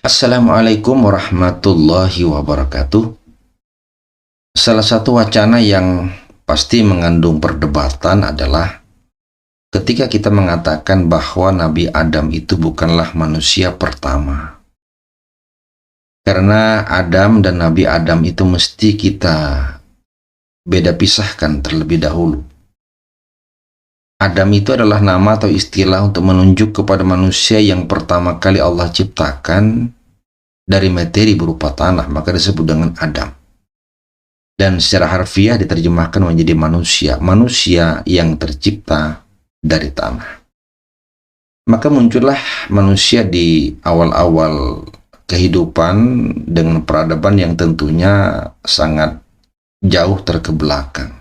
Assalamualaikum warahmatullahi wabarakatuh. Salah satu wacana yang pasti mengandung perdebatan adalah ketika kita mengatakan bahwa Nabi Adam itu bukanlah manusia pertama. Karena Adam dan Nabi Adam itu mesti kita beda pisahkan terlebih dahulu. Adam itu adalah nama atau istilah untuk menunjuk kepada manusia yang pertama kali Allah ciptakan dari materi berupa tanah, maka disebut dengan Adam. Dan secara harfiah diterjemahkan menjadi manusia yang tercipta dari tanah. Maka muncullah manusia di awal-awal kehidupan dengan peradaban yang tentunya sangat jauh terkebelakang.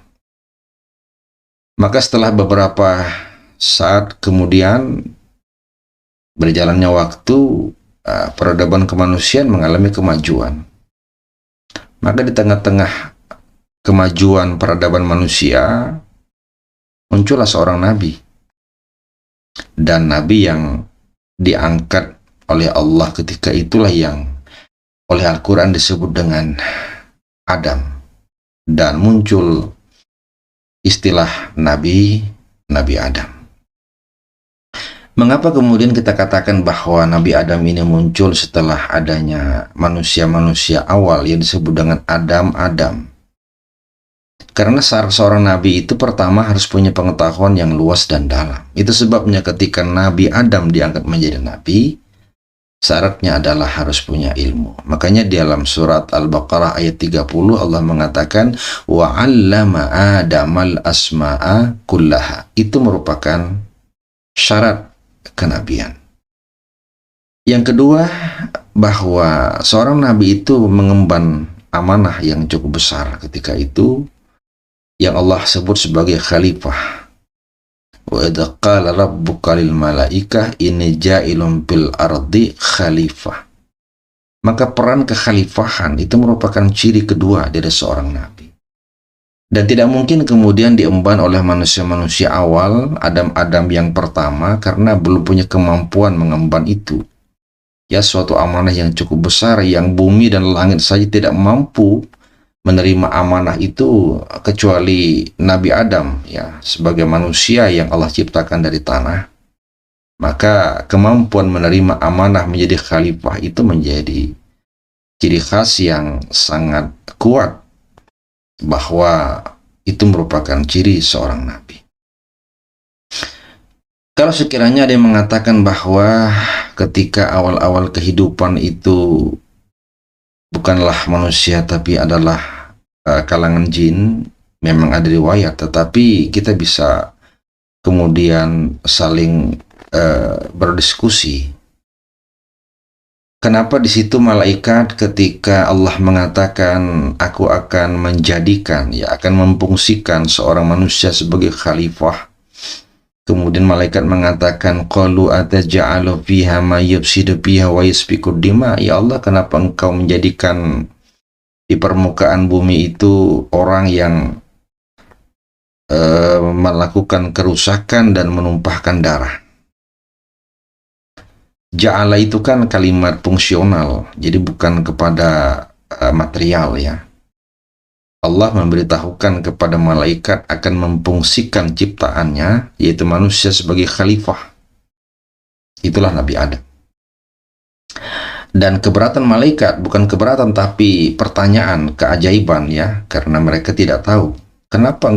Maka setelah beberapa saat kemudian berjalannya waktu, peradaban kemanusiaan mengalami kemajuan. Maka di tengah-tengah kemajuan peradaban manusia, muncullah seorang nabi. Dan nabi yang diangkat oleh Allah ketika itulah yang oleh Al-Quran disebut dengan Adam. Dan muncul istilah Nabi Adam. Mengapa kemudian kita katakan bahwa Nabi Adam ini muncul setelah adanya manusia-manusia awal yang disebut dengan Adam? Karena seorang Nabi itu pertama harus punya pengetahuan yang luas dan dalam. Itu sebabnya ketika Nabi Adam diangkat menjadi Nabi, syaratnya adalah harus punya ilmu. Makanya di dalam surat Al-Baqarah ayat 30 Allah mengatakan wa 'allama Adamal asma'a kullaha. Itu merupakan syarat kenabian. Yang kedua, bahwa seorang nabi itu mengemban amanah yang cukup besar ketika itu, yang Allah sebut sebagai khalifah. Wa idza qala rabbuka lil malaikah inni ja'ilun fil ardi khalifah. Maka peran kekhalifahan itu merupakan ciri kedua dari seorang nabi. Dan tidak mungkin kemudian diemban oleh manusia-manusia awal, Adam yang pertama, karena belum punya kemampuan mengemban itu. Ya, suatu amanah yang cukup besar, yang bumi dan langit saja tidak mampu menerima amanah itu kecuali Nabi Adam, ya, sebagai manusia yang Allah ciptakan dari tanah. Maka kemampuan menerima amanah menjadi khalifah itu menjadi ciri khas yang sangat kuat, bahwa itu merupakan ciri seorang nabi. Kalau sekiranya ada yang mengatakan bahwa ketika awal-awal kehidupan itu bukanlah manusia tapi adalah kalangan jin, memang ada riwayat, tetapi kita bisa kemudian saling berdiskusi. Kenapa di situ malaikat ketika Allah mengatakan aku akan menjadikan, ya, akan memfungsikan seorang manusia sebagai khalifah, kemudian malaikat mengatakan qalu ataj'alu fiha ma yufsidu fiha wa yasfiku dima, ya Allah, kenapa engkau menjadikan di permukaan bumi itu orang yang melakukan kerusakan dan menumpahkan darah. Ja'ala itu kan kalimat fungsional, jadi bukan kepada material, ya. Allah memberitahukan kepada malaikat akan memfungsikan ciptaannya, yaitu manusia, sebagai khalifah. Itulah Nabi Adam. Dan keberatan malaikat bukan keberatan tapi pertanyaan, keajaiban, ya, karena mereka tidak tahu kenapa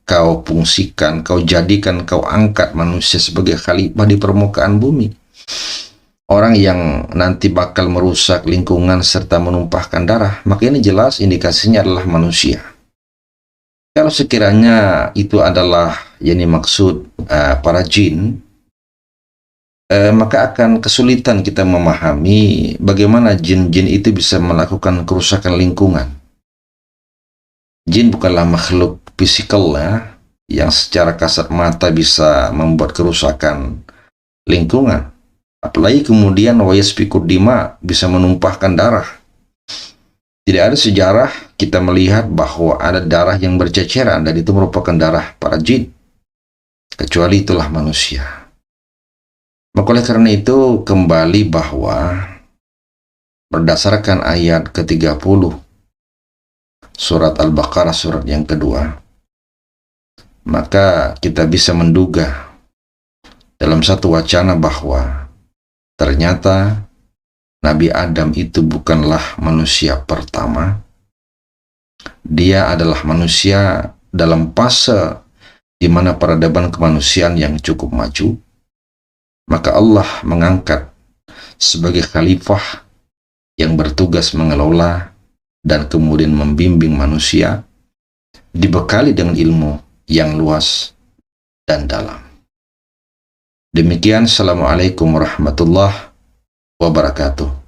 kau fungsikan, kau jadikan, kau angkat manusia sebagai khalifah di permukaan bumi, orang yang nanti bakal merusak lingkungan serta menumpahkan darah. Maka ini jelas indikasinya adalah manusia. Kalau sekiranya itu adalah yang dimaksud para jin, maka akan kesulitan kita memahami bagaimana jin-jin itu bisa melakukan kerusakan lingkungan. Jin bukanlah makhluk fisikal, ya, yang secara kasat mata bisa membuat kerusakan lingkungan. Apalagi kemudian wa yasfiku dima, bisa menumpahkan darah. Tidak ada sejarah kita melihat bahwa ada darah yang berceceran dan itu merupakan darah para jin, kecuali itulah manusia. Maka oleh karena itu kembali bahwa berdasarkan ayat ke-30 surat Al-Baqarah surat yang kedua, maka kita bisa menduga dalam satu wacana bahwa ternyata Nabi Adam itu bukanlah manusia pertama. Dia adalah manusia dalam fase di mana peradaban kemanusiaan yang cukup maju. Maka Allah mengangkat sebagai khalifah yang bertugas mengelola dan kemudian membimbing manusia, dibekali dengan ilmu yang luas dan dalam. Demikian, Assalamualaikum warahmatullahi wabarakatuh.